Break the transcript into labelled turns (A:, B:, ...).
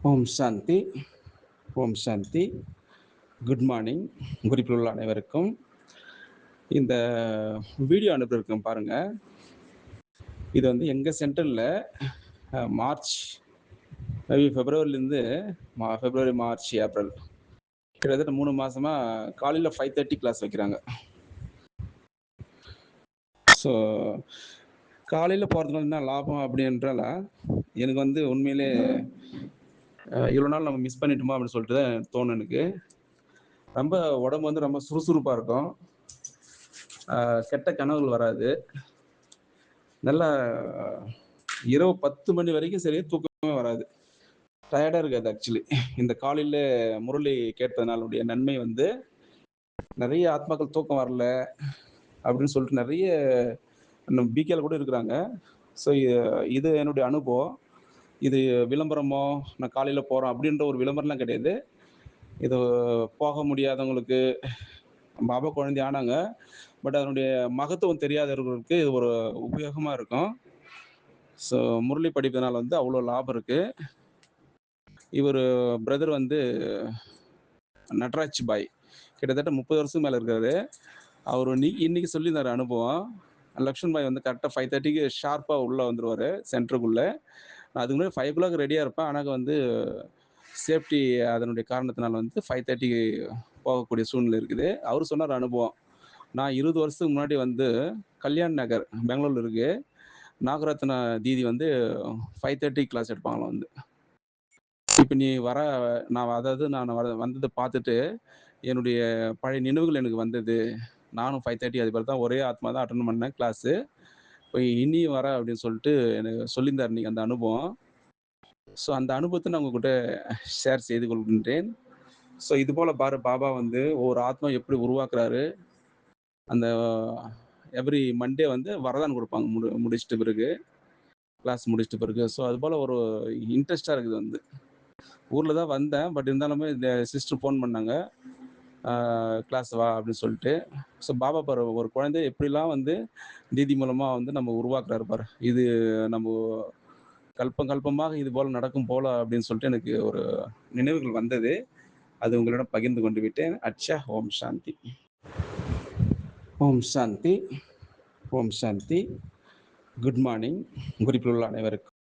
A: ஓம் சாந்தி. ஓம் சாந்தி. Good morning. குறிப்பில் உள்ள அனைவருக்கும் இந்த வீடியோ அனுப்பியிருக்கேன் பாருங்க. இது வந்து எங்கள் சென்டரில் மார்ச் ஃபெப்ரவரிலேருந்து ஃபெப்ரவரி, மார்ச், ஏப்ரல் கிட்டத்தட்ட 3 மாதமாக காலையில் 5:30 கிளாஸ் வைக்கிறாங்க. ஸோ காலையில் போகிறதுனால என்ன லாபம் அப்படின்றால எனக்கு வந்து உண்மையிலே இவ்வளோ நாள் நம்ம மிஸ் பண்ணிட்டோமா அப்படின்னு சொல்லிட்டு தான் தோணும் எனக்கு. ரொம்ப உடம்பு வந்து ரொம்ப சுறுசுறுப்பாக இருக்கும். கெட்ட கனவுகள் வராது. நல்லா இரவு 10 மணி வரைக்கும் சரி தூக்கமே வராது. டயர்டாக இருக்காது ஆக்சுவலி. இந்த காலையில் முரளி கேட்டதுனாலுடைய நன்மை வந்து நிறைய ஆத்மாக்கள் தூக்கம் வரல அப்படின்னு சொல்லிட்டு நிறைய பிகேல கூட இருக்கிறாங்க. ஸோ இது என்னுடைய அனுபவம். இது விளம்பரமோ நான் காலையில் போகிறோம் அப்படின்ற ஒரு விளம்பரம்லாம் கிடையாது. இது போக முடியாதவங்களுக்கு பாபா குழந்தை ஆனாங்க. பட் அதனுடைய மகத்துவம் தெரியாதவர்களுக்கு இது ஒரு உபயோகமாக இருக்கும். ஸோ முரளி படிப்பதனால வந்து அவ்வளோ லாபம் இருக்குது. இவர் பிரதர் வந்து நட்ராஜ் பாய் கிட்டத்தட்ட 30 வருஷம் மேலே இருக்காரு. அவர் இன்னைக்கு சொல்லியிருந்தார் அனுபவம். லக்ஷ்மண் பாய் வந்து கரெக்டாக 5:30க்கு ஷார்ப்பாக உள்ளே வந்துடுவார் சென்டருக்குள்ளே. நான் அதுக்கு முன்னாடி 5 o'clock ரெடியாக இருப்பேன். ஆனால் வந்து சேஃப்டி அதனுடைய காரணத்தினால வந்து 5:30க்கு போகக்கூடிய சூழ்நிலை இருக்குது. அவர் சொன்னார் அனுபவம். நான் 20 வருஷத்துக்கு முன்னாடி வந்து கல்யாண் நகர் பெங்களூர்ல இருக்கு. நாகரத்னா தீதி வந்து 5:30 கிளாஸ் எடுப்பாங்களாம் வந்து. இப்போ நீ நான் வந்ததை பார்த்துட்டு என்னுடைய பழைய நினைவுகள் எனக்கு வந்தது. நானும் 5:30 அது மாதிரி தான் ஒரே ஆத்மா தான் அட்டெண்ட் பண்ணேன் கிளாஸு. இப்போ இனியும் வர அப்படின்னு சொல்லிட்டு எனக்கு சொல்லியிருந்தார் இன்னைக்கு அந்த அனுபவம். ஸோ அந்த அனுபவத்தை நான் உங்ககிட்ட ஷேர் செய்து கொள்கின்றேன். ஸோ இது போல் பாபா வந்து ஒரு ஆத்மா எப்படி உருவாக்குறாரு. அந்த எவ்ரி மண்டே வந்து வரதானம் கொடுப்பாங்க முடிச்சிட்ட பிறகு, கிளாஸ் முடிச்சிட்ட பிறகு. ஸோ அதுபோல் ஒரு இன்ட்ரெஸ்டாக இருக்குது வந்து. ஊரில் தான் வந்தேன். பட் இருந்தாலுமே இந்த சிஸ்டர் ஃபோன் பண்ணாங்க, கிளாஸ் வா அப்படின்னு சொல்லிட்டு. ஸோ பாபா பாரு ஒரு குழந்தைய எப்படிலாம் வந்து தீதி மூலமாக வந்து நம்ம உருவாக்குறாரு பாரு. இது நம்ம கல்பமாக இது போல் நடக்கும் போல அப்படின்னு சொல்லிட்டு எனக்கு ஒரு நினைவுகள் வந்தது. அது உங்களிடம் பகிர்ந்து கொண்டு விட்டேன். அச்சா. ஓம் சாந்தி. ஓம் சாந்தி. ஓம் சாந்தி. Good morning. குறிப்பில் உள்ள அனைவருக்கும்